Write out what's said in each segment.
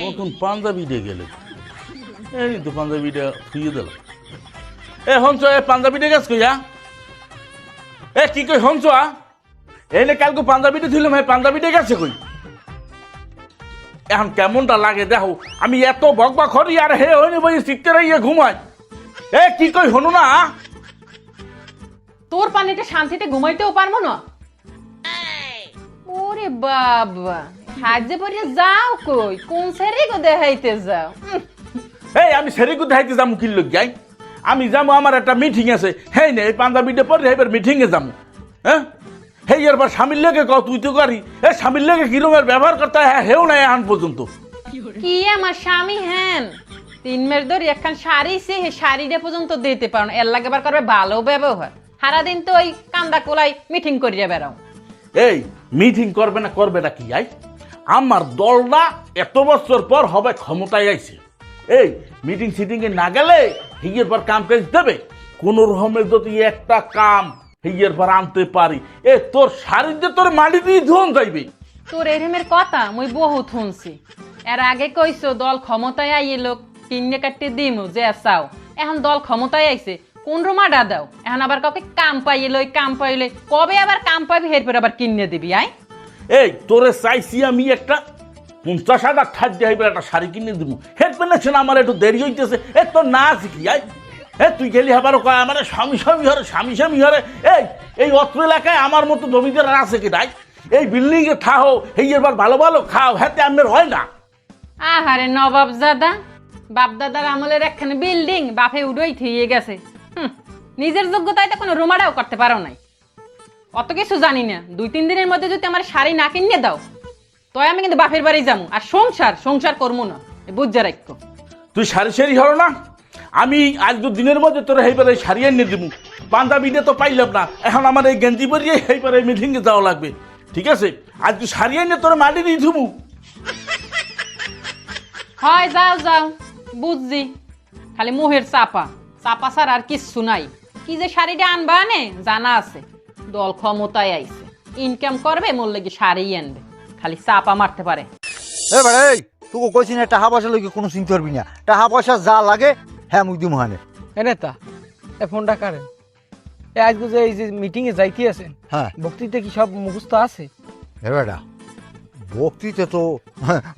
নতুন পাঞ্জাবিটা গেলে এই তো পাঞ্জাবিটা থুয়ে দিলাম। এ হঞ্চ এ পাঞ্জাবিটা গেছ কইয়া এ কি কই হঞ্চ এনে কালকে পাঞ্জাবিটা থুইলাম হ্যাঁ পাঞ্জাবিটা গেছে কই? এখন কেমনটা লাগে দেখো, আমি এত বকবা খরি আর হে হইনি বই শিখতে রইয়ে ঘুমাই। এ কি কই হনু না? তোর পানিতে শান্তিতে ঘুমাইতেও পারবো না। ওরে বাবা, সাহায্য পড়িয়ে যাও কই? কোন সেরি গো দেখাইতে যাও? এই আমি সেরিকু দেখাইতে যাবো কি লোক যাই? আমি যাবো আমার একটা মিটিং আছে, হেই না এই পাঞ্জাবিটা পরে এবার মিটিংয়ে যাবো। হ্যাঁ হেই এরপর স্বামীর লেগে ক তুই তো করি এ স্বামীর লেগে কিরমের ব্যবহার করতে হয় হেও নাই এখন পর্যন্ত। কি আমার স্বামী হ্যান 3 মাস ধরে একখান শাড়ি সে শাড়িটা পর্যন্ত দিতে পারো না, এর লাগে বার করবে ভালো ব্যবহার। সারাদিন তো ওই কান্দা কোলাই মিটিং করিয়া বেড়াও। এই মিটিং করবে না কি আই? আমার দলটা এত বছর পর হবে ক্ষমতায় আইছে। এই মিটিং সিটিংয়ে না গেলে হিগের পর কাম কাজ দেবে? কোন রকমের যদি একটা কাম হিগের পর আনতে পারি এ তোর শাড়িতে তোর মাটি দিয়ে ধন যাইবে। তোর এরমের কথা মুই বহুত শুনছি। এর আগে কইছো দল ক্ষমতায় আইয়ে লোক কিনে কাটতে দিমু যে চাও। এখন দল ক্ষমতায় আইছে কোন রুমাডা দাও, এখন আবার কাউকে কাম পাইলে কবে আবার কাম পাবি এরপর আবার কিনে দিবি? আই এই তোরে চাইছি আমি একটা 50,000 খাদ্য হইবে একটা শাড়ি কিনে দিব। হেড পেনেছে না আমার একটু দেরি হইতেছে। এ তোর না শিখি আই তুই গেলি আবার কয় আমার স্বামী হরে। এই অত্র এলাকায় আমার মতো জমিদার আছে কি নাই? এই বিল্ডিং এ থাও এই এবার ভালো ভালো খাও হাতে আমার হয় না। আহারে নবাব দাদা, বাপ দাদার আমলের একখানে বিল্ডিং বাপে উড়াই থিয়ে গেছে। নিজের যোগ্যতায় তো কোনো রুমাটাও করতে পারো নাই। অত কিছু জানি না, 2-3 দিনের মধ্যে যদি আমার শাড়ি না কিনে দাও তো আমি কিন্তু বাপের বাড়ি যাবো। আর সংসার করবো না, বুঝা রাখো। তুই সারি হলো না, আমি আজ 2 দিনের মধ্যে তোরা এইবারে শাড়ি এনে দিব। পাঞ্জাবিটা তো পাইলাম না, এখন আমার এই গেঞ্জি পরিয়ে এইবারে মিটিংয়ে যাওয়া লাগবে। ঠিক আছে আজ তুই শাড়ি এনে তোরা মাটি দিয়ে ধুবু। হয় যাও বুঝছি, খালি মুহের চাপা ছাড়া আর কিচ্ছু নাই। কি যে শাড়িটা আনবা আনে জানা আছে, দল ক্ষমতায় আইছে, ইনকাম করবে মোর লাগি শাড়ি আনবে, খালি চাপা মারতে পারে। এ ভাই এই তোকে কইছি না টাকা পয়সা লইকে কোনো চিন্তা করবি না, টাকা পয়সা যা লাগে হ্যাঁ মুই দিমু হানে। এ নেতা এ ফোনটা কারেন। এ আজকে যে এই যে মিটিংয়ে যাইতে আছেন, হ্যাঁ বক্তৃতা কি সব মুখস্থ আছে? এ বেটা বক্তৃতা তো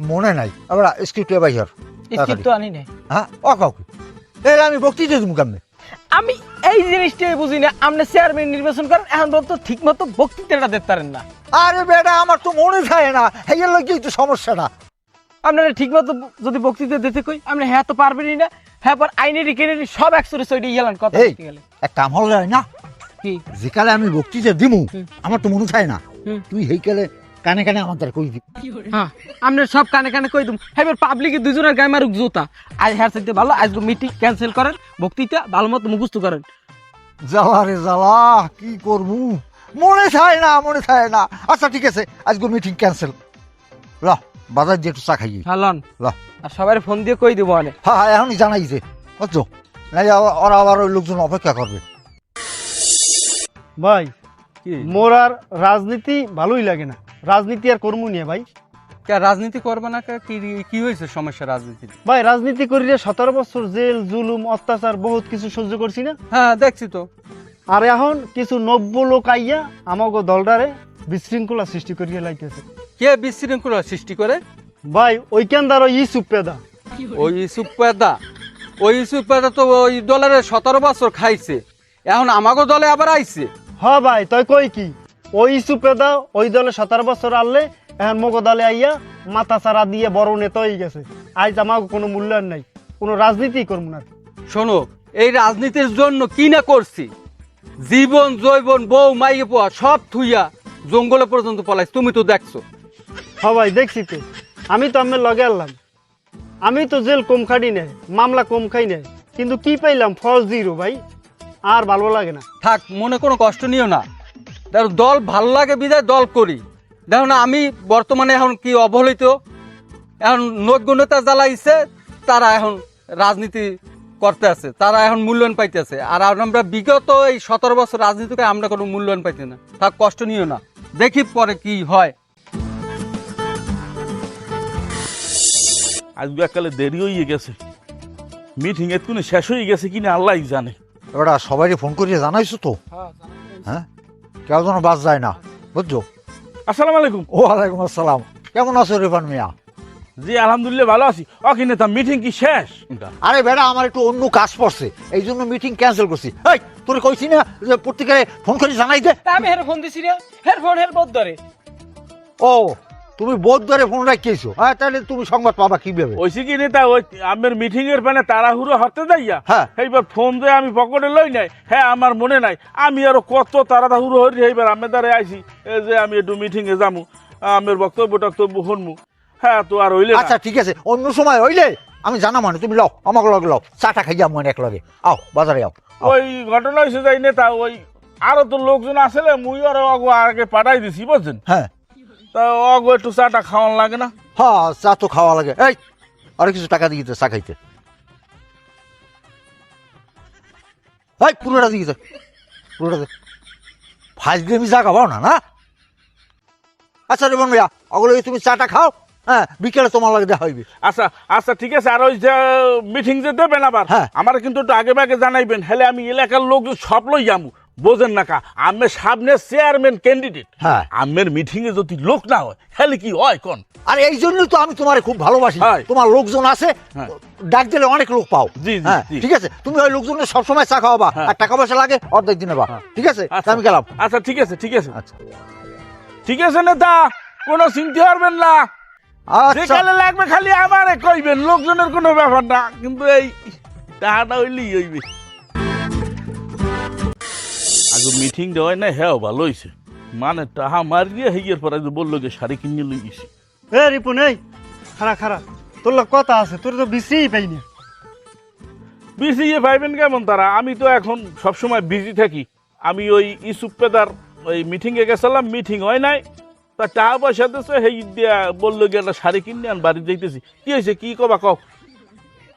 মনে নাই, আবার স্ক্রিপ্ট বাইর স্ক্রিপ্ট তো আনি নাই। হ্যাঁ ও কাউকে আমি বক্তৃতা দিমু কেমনে? আমি এই জিনিসটাই বুঝি না, আপনি চেয়ারম্যান নির্বাচন করেন এখন তো ঠিক মতো বক্তৃতাটা দিতে পারেন না। আরে বেটা আমার তো মনে থাকে না, হেয়ার লাগি তো সমস্যাটা। আপনারা ঠিক মতো যদি বক্তৃতা দিতে কই আপনি হ্যাঁ তো পারবেনই না, হ্যাঁ পর আইনের রিকেনের সব একসরে সইডে ইয়ালান কথা বলতে গেলে। এক কাম হল না কি যেকালে আমি বক্তৃতা দিমু আমার তো মনে থাকে না, তুই হেইকালে কানে কানে আমার দ্বারা কই দিবি। হ্যাঁ আপনি সব কানে কানে কই দিম, হ্যাঁ পাবলিকে দুজনের গায়ে মারুক জোতা। আজ হ্যাঁ চাইতে ভালো আজকে মিটিং ক্যান্সেল করেন, বক্তৃতা ভালো মতো মুখস্থ করেন। জ্বালা রে জ্বালা, কি করবো মনে থাকে না। আচ্ছা ঠিক আছে আজকে মিটিং ক্যান্সেল, ল বাজার দিয়ে একটু চা খাইয়ে। হ্যাঁ লন ল আর সবাই ফোন দিয়ে কই দেবো অনেক। হ্যাঁ এখনই জানাইছে বুঝছো, ওরা আবার ওই লোকজন অপেক্ষা করবে। ভাই মোর আর রাজনীতি ভালোই লাগে না, রাজনীতি আর করবো নিয়ে ভাই। রাজনীতি করবে না কি হয়েছে সমস্যা রাজনীতি? ভাই রাজনীতি করিলে 17 বছর জেল জুলুম অত্যাচার বহুত কিছু সহ্য করছি না। হ্যাঁ দেখছি তো। আর এখন কিছু 90 লোক আইয়া আমাকে দলটারে বিশৃঙ্খলা সৃষ্টি করিয়া লাইতেছে। কে বিশৃঙ্খলা সৃষ্টি করে? ভাই ওইখানদার ওই সুপেদা। ওই ইউসুফ পেদা তো ওই দলের 17 বছর খাইছে, এখন আমাগো দলে আবার আইছে। হ্যাঁ ভাই তুই কই কি ওই সুপেদা ওই দলে 17 বছর আনলে এখন মগো দলে আইয়া মাথা চারা দিয়ে বড় নেতা হয়ে গেছে। আজ আমাকে কোনো মূল্যায়ন নাই, কোনো রাজনীতি করবো না। শোনো এই রাজনীতির জন্য কি না করছি, জীবন জৈবন বউ মাইয়ে পোয়া সব থুইয়া জঙ্গলে পর্যন্ত পলাইছ, তুমি তো দেখছো। হ্যাঁ ভাই দেখছি তো, আমি তো আমার লগে আনলাম, আমি তো জেল কম খাটি নেই, মামলা কম খাই নেই, কিন্তু কি পাইলাম ফল 0 ভাই, আর ভালো লাগে না। থাক মনে কোনো কষ্ট নিও না, দেখো দল ভালো লাগে বিদায় দল করি। দেখো না আমি বর্তমানে এখন কি অবহেলিত, এখন নৈগুণ্যতা জ্বালাইছে তারা এখন রাজনীতি করতে আছে, তারা এখন মূল্যায়ন পাইতেছে। আর আমরা বিগত এই 17 বছর রাজনীতিকে আমরা কোনো মূল্যায়ন পাইতে না। তার কষ্ট নিও না, দেখি পরে কি হয়। আজকে এককালে দেরি হয়ে গেছে, মিটিং এতক্ষণে শেষ হয়ে গেছে কিনা আল্লাহ জানে। ওটা সবাই ফোন করিয়ে জানাইছো তো? হ্যাঁ, কেউ যেন বাস যায় না, বুঝছো? আসসালামু আলাইকুম। ওয়ালাইকুম আসসালাম। কেমন আছো রিফান মিয়া? জি আলহামদুলিল্লাহ ভালো আছি। কি নেতা মিটিং কি শেষ? আরে বেটা, আমার একটু অন্য কাজ পড়ছে, এই জন্য মিটিং ক্যান্সেল করছি। এই তোর কইছি না যে প্রত্যেকে ফোন করে জানাই দে? আমি হের ফোন দিছি রে, হের ফোন হের বদ ধরে। ও, তুমি বোধ ধরে ফোন রাখিয়েছো? হ্যাঁ, তাহলে তুমি সংবাদ পাবা কিভাবে? ওইসি কি নেতা, ওই আমার মিটিং এর মানে তাড়াহুড়ো হতে যাইয়া হ্যাঁ। এইবার ফোন দিয়ে আমি পকেটে লই নাই। হ্যাঁ, আমার মনে নাই আমি আরো কত তাড়াহুড়ো হরি এইবার আমার দ্বারা আইছি এই যে আমি একটু মিটিং এ যামু, আমার বক্তব্য শুনমু। হ্যাঁ, তো আর হইলে না। আচ্ছা ঠিক আছে, অন্য সময় হইলে আমি জানা মানে তুমি লও, আমাকে লগে লও, চাটা খাই যাবো এক লগে। আও বাজারে আও। ওই ঘটনা হয়েছে যাই নেতা, ওই আরো তো লোকজন আসলে মুই আরো আগে পাঠাই দিছি বুঝছেন। হ্যাঁ তা একটু চাটা খাওয়ান লাগে না? হ্যাঁ, চা তো খাওয়া লাগে। এই আরো কিছু টাকা দিয়ে চা খাইতে। এই পুরোটা দিয়ে পুরোটা দে। ফার্স্ট দিয়ে আমি চা খাবো না না? আচ্ছা রে বোন ভাইয়া, ওগুলো তুমি চাটা খাও। হ্যাঁ, বিকেলে তোমার লাগে দেখা হইবে। আচ্ছা আচ্ছা ঠিক আছে। আর ওই যে মিটিং যে দেবেন আবার হ্যাঁ। আমার কিন্তু একটু আগে ভাগে জানাইবেন, হেলে আমি এলাকার লোক সব লই যাবো। বোঝেন না কা, আমের সামনে চেয়ারম্যান ক্যান্ডিডেট। হ্যাঁ। আমের মিটিং এ যদি লোক না হয় হেলে কি হয় কোন? আর এই জন্যই তো আমি তোমারে খুব ভালোবাসি। হ্যাঁ। তোমার লোকজন আছে, হ্যাঁ। ডাক দিলে অনেক লোক পাও। জি, জি, হ্যাঁ জি। ঠিক আছে, তুমি ওই লোকজনের সবসময় চা খাওয়াবা। হ্যাঁ। আর টাকা পয়সা লাগে অর্ধেক দিনে বা। ঠিক আছে, আচ্ছা, আমি গেলাম। আচ্ছা ঠিক আছে ঠিক আছে আচ্ছা ঠিক আছে নেতা, কোনো চিন্তা করবেন না। যে আচ্ছা। কালে লাগবে খালি আমারে কইবেন, লোকজনের কোনো ব্যাপার না। কিন্তু এই টাকাটা হইলেই হইবে। আগে মিটিং দেওয়াই না, হ্যাঁ ভালো হয়েছে। মানে টাহা মারিয়ে হেগিয়ে পর আগে বললো যে শাড়ি কিনে লই গেছি। এ রিপুন, এই খারা খারা, তোর লোক কথা আছে, তোর তো বিশ্রী পাই না। বিজি পাইবেন কেমন তারা? আমি তো এখন সবসময় বিজি থাকি। আমি ওই ইসুপ পেদার ওই মিটিংয়ে গেছিলাম, মিটিং হয় নাই। তা টাকা পয়সা দিয়েছে, হেই দিয়া বললো গিয়ে একটা শাড়ি কিনে আন, বাড়ি যাইতেছি। কি হয়েছে, কি কবা কও?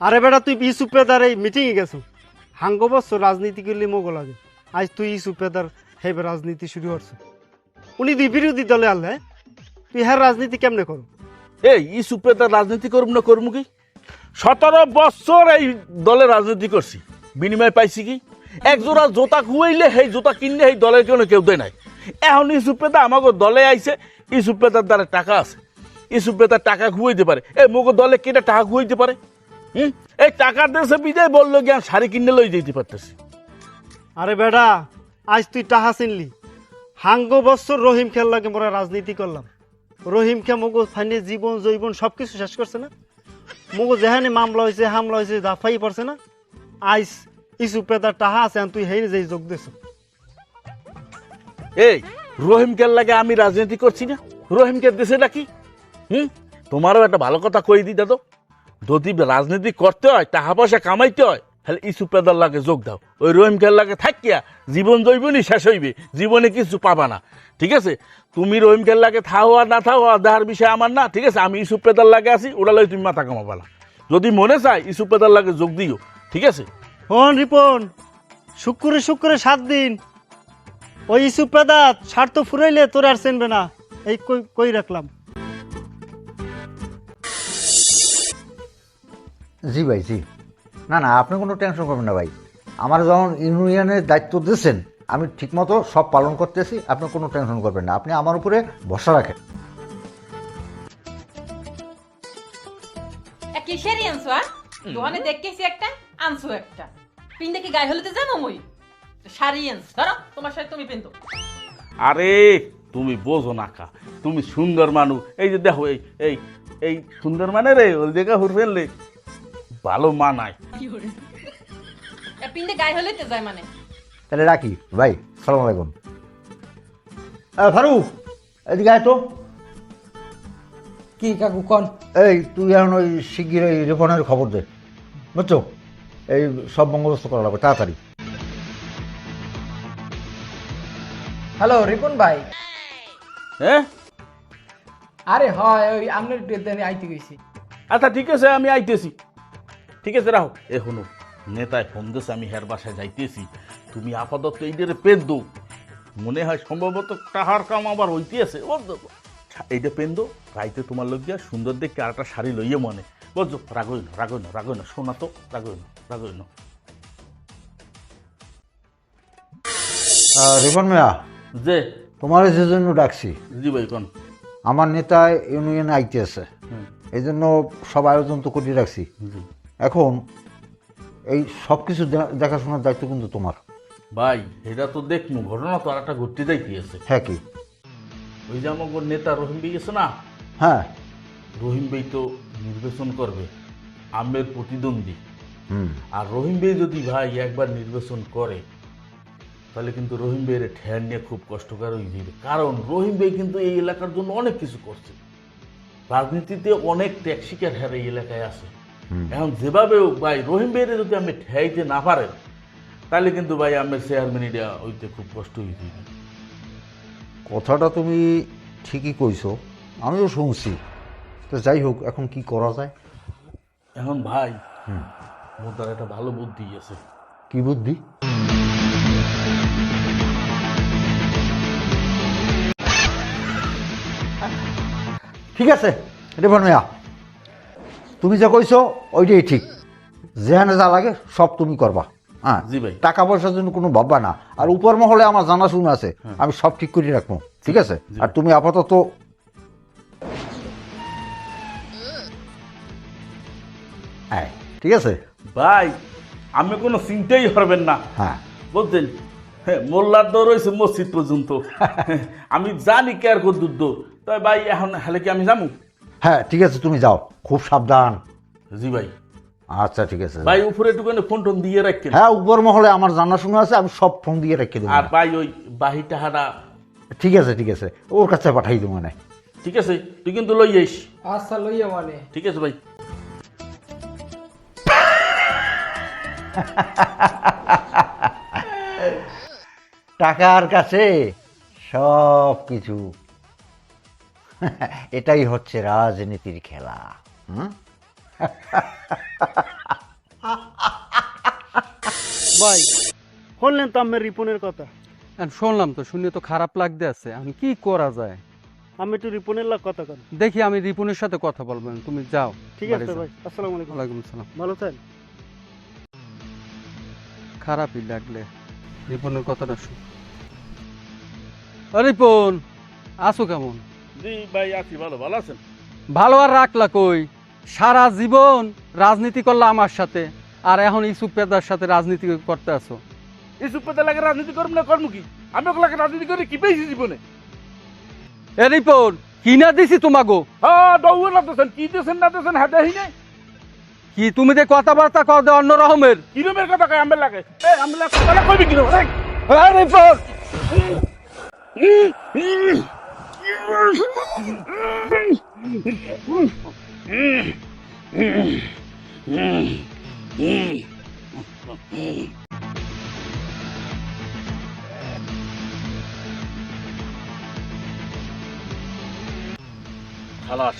আরে বেটা, তুই ই সুপেদার এই মিটিংয়ে গেছো, হাঙ্গ বছর রাজনীতি করলে মোগ লাগে। আজ তুই ই সুপেদার হেবে রাজনীতি শুরু করছো। উনি দুই বিরোধী দলে আনলে, তুই হ্যাঁ রাজনীতি কেমনে করো? এই ইসুপ পেদার রাজনীতি করব না করবো কি? 17 বছর এই দলে রাজনীতি করছি, বিনিময় পাইছি কি? এক জোড়া জোতা খুয়াইলে সেই জোতা কিনলে সেই দলের কেউ দেয় নাই। এখন ইসুপ পেদা আমাকে দলে আইছে, ইসুপ পেদার দ্বারা টাকা আছে, ইসুপ পেদার টাকা খুয়াইতে পারে। এই মোগো দলে কেটে টাকা খুয়াইতে পারে? এই টাকার দেশে বিদায় বললো জ্ঞান শাড়ি কিনে লই যেতে পারতেছি। আরে বেটা, আজ তুই টাহা চিনলি। হাঙ্গ বছর রহিম খেল লাগে মোরা রাজনীতি করলাম। রহিম খে মগো ফাইনে জীবন জৈবন সব কিছু শেষ করছে না? মগো যেখানে মামলা হয়েছে হামলা হয়েছে দাফাই পড়ছে না? আইস ইসু পেদার টাহা আছে, তুই হেই যাই যোগ দিস। এই রহিমকে লাগে আমি রাজনীতি করছি না? রহিমকে দেশে ডাকি। তোমারও একটা ভালো কথা কই দি দাদু, যদি রাজনীতি করতে হয়, টাকা পয়সা কামাইতে হয়, তাহলে ইসু পেদার লাগে যোগ দাও। ওই রহিমকে লাগে থাকিয়া জীবন জৈবনই শেষ হইবে, জীবনে কিছু পাবা না। ঠিক আছে, তুমি রহিমকে লাগে থাও আর না থাও দেহার বিষয় আমার না। ঠিক আছে, আমি ইসু পেদার লাগে আছি, ওটা লাগে তুমি মাথা কামাবা না। যদি মনে চাই ইসু পেদার লাগে যোগ দিও। ঠিক আছে? হন রিপন, শুক্রে 7 দিন ওই ইসু পেদাত স্বার্থ ফুরাইলে তোর আর চেনবে না। এই কই রাখলাম। জি ভাই, জি। না না, আপনি কোনো টেনশন করবেন না ভাই। আমার যখন ইউনিয়নের দায়িত্ব দিয়েছেন, আমি ঠিকমতো সব পালন করতেছি। আপনি কোনো টেনশন করবেন না, আপনি আমার উপরে ভরসা রাখেন। কিসেরই আনছো? দোকানে দেখতেছি একটা, আনছো একটা। পিন দেখি গায়ে হলুদে যাবো মই শাড়ি আনছো, ধরো তোমার সাথে তুমি পিনতো। আরে তুমি বোঝো না কা, তুমি সুন্দর মানুষ। এই যে দেখো এই এই এই সুন্দর মানে রে, ওই জায়গা হুর ফেললে ভালো মানায়। পিনতে গায়ে হলুদে যায় মানে। তাহলে রাখি ভাই, সালাম আলাইকুম। ফারুক, এদিকে আয় তো। কি কাকু কন? এই তুই এখন ওই শিগগির এই রিপনের খবর দে, বুঝছো? এই সব বন্দোবস্ত করা লাগবে তাড়াতাড়ি। হ্যালো রিপন ভাই। হ্যাঁ আরে হয় ওই আপনার আইতে গেছি। আচ্ছা ঠিক আছে, আমি আইতেছি। ঠিক আছে রাখো। এ শুনো, নেতায় ফোন দিয়েছে, আমি হের বাসায় যাইতেছি, তুমি আপাতত এইটারে পেন দো, মনে হয় সম্ভবত টাহার কাম আবার হইতেছে, বুঝছো? এইটা পেন দো, রাইতে তোমার লোক গিয়া সুন্দর দেখে আর একটা শাড়ি লইয়ে মনে, বুঝছো? রাগই না শোনা তো, রাগই না। রিপন মিয়া, যে তোমার যে জন্য ডাকছি, জি ভাই কোন? আমার নেতা ইউনিয়নে আইতে আছে, এই জন্য সব আয়োজন তো করে রাখছি। জি এখন এই সব কিছু দেখাশোনার দায়িত্ব কিন্তু তোমার। ভাই এটা তো দেখমু, ঘটনা তো আর একটা ঘটতে যাইতেছে। হ্যাঁ কি? ওই যে আমার নেতা রহিম ভাই গেছে না, হ্যাঁ। রহিম ভাই তো নির্বাচন করবে, আমের প্রতিদ্বন্দ্বী। হুম। আর রহিম ভাই যদি ভাই একবার নির্বাচন করে তাহলে কিন্তু রহিম ভাইয়ের ঠের নিয়ে খুব কষ্টকর হয়ে যাবে, কারণ রহিম ভাই কিন্তু এই এলাকার জন্য অনেক কিছু করছে, রাজনীতিতে অনেক ট্যাক্সিকার হ্যার এই এলাকায় আছে। এখন যেভাবে ভাই রহিম ভাইয়ের যদি আমি ঠেয়াইতে না পারেন তাহলে কিন্তু ভাই আমের চেয়ারম্যানিটা ওইতে খুব কষ্ট হয়ে যাবে। কথাটা তুমি ঠিকই কইছো, আমিও শুনছি। তো যাই হোক, এখন কি করা যায়? এখন ভাই মোর দ্বারা একটা ভালো বুদ্ধি আছে। কি বুদ্ধি? ঠিক আছে রিপন মিয়া, তুমি যা কইছো ওইটাই ঠিক, যেখানে যা লাগে সব তুমি করবা। হ্যাঁ জি ভাই। টাকা পয়সার জন্য কোনো ভাববা না, আর উপর মহলে আমার জানাশোনা আছে, আমি সব ঠিক করে রাখবো, ঠিক আছে? আর তুমি আপাতত হ্যাঁ, ঠিক আছে? ভাই আমি কোনো চিন্তাই করবেন না, হ্যাঁ বুঝছেন? হ্যাঁ, মোল্লার দৌড় হয়েছে মসজিদ পর্যন্ত, আমি জানি কে আর কদ্দুর দৌড়। তবে ভাই এখন হেলে কি আমি যাবো? হ্যাঁ ঠিক আছে, তুমি যাও, খুব সাবধান। জি ভাই। আচ্ছা ঠিক আছে। ভাই উপরে একটুখানি ফোন টোন দিয়ে রাখেন। হ্যাঁ, উপর মহলে আমার জানাশোনা আছে, আমি সব ফোন দিয়ে রেখে দেবো। আর ভাই ওই বাহি টাহারা ঠিক আছে ঠিক আছে, ওর কাছে পাঠাই দেবো না। ঠিক আছে, তুই কিন্তু লই আইস। আচ্ছা লইয়া মানে ঠিক আছে ভাই। টাকার কাছে সব কিছু, এটাই হচ্ছে রাজনীতির খেলা। ভাই শুনলেন তো আমের রিপনের কথা, শুনলাম তো, শুনে তো খারাপ লাগতে আছে, আমি কি করা যায়? আমি একটু রিপনের লাগ কথা কন। দেখি আমি রিপনের সাথে কথা বলবো, তুমি যাও। ঠিক বাড়ি আছে যাও। ভাই, আসসালামু আলাইকুম। ওয়ালাইকুম আসসালাম। ভালো থাকেন। খারাপই লাগলে রিপনের কথাটা শুন। রিপন, আছো কেমন? জি ভাই আছি, ভালো ভালো আছেন? ভালো আর রাখলা কই? সারা জীবন রাজনীতি করলা আমার সাথে, আর এখন ইসুফ পেদার সাথে রাজনীতি করতে আছো। এই সুপ্রতে লাগে রাজনীতি করবো না কর্ম কি? আমি ওগুলাকে রাজনীতি করে কি পেয়েছি জীবনে? এ রিপন, কি না দিছি তোমাগো? হ্যাঁ দৌড় না দিয়েছেন, কি দিয়েছেন না দিয়েছেন হ্যাঁ দেখি নাই। কি তুমি যে কথাবার্তা কও দে অন্য রকমের। কিরমের কথা কয় আমার লাগে? আমার লাগে কথা কইবি কিরম? রিপন, খালাস।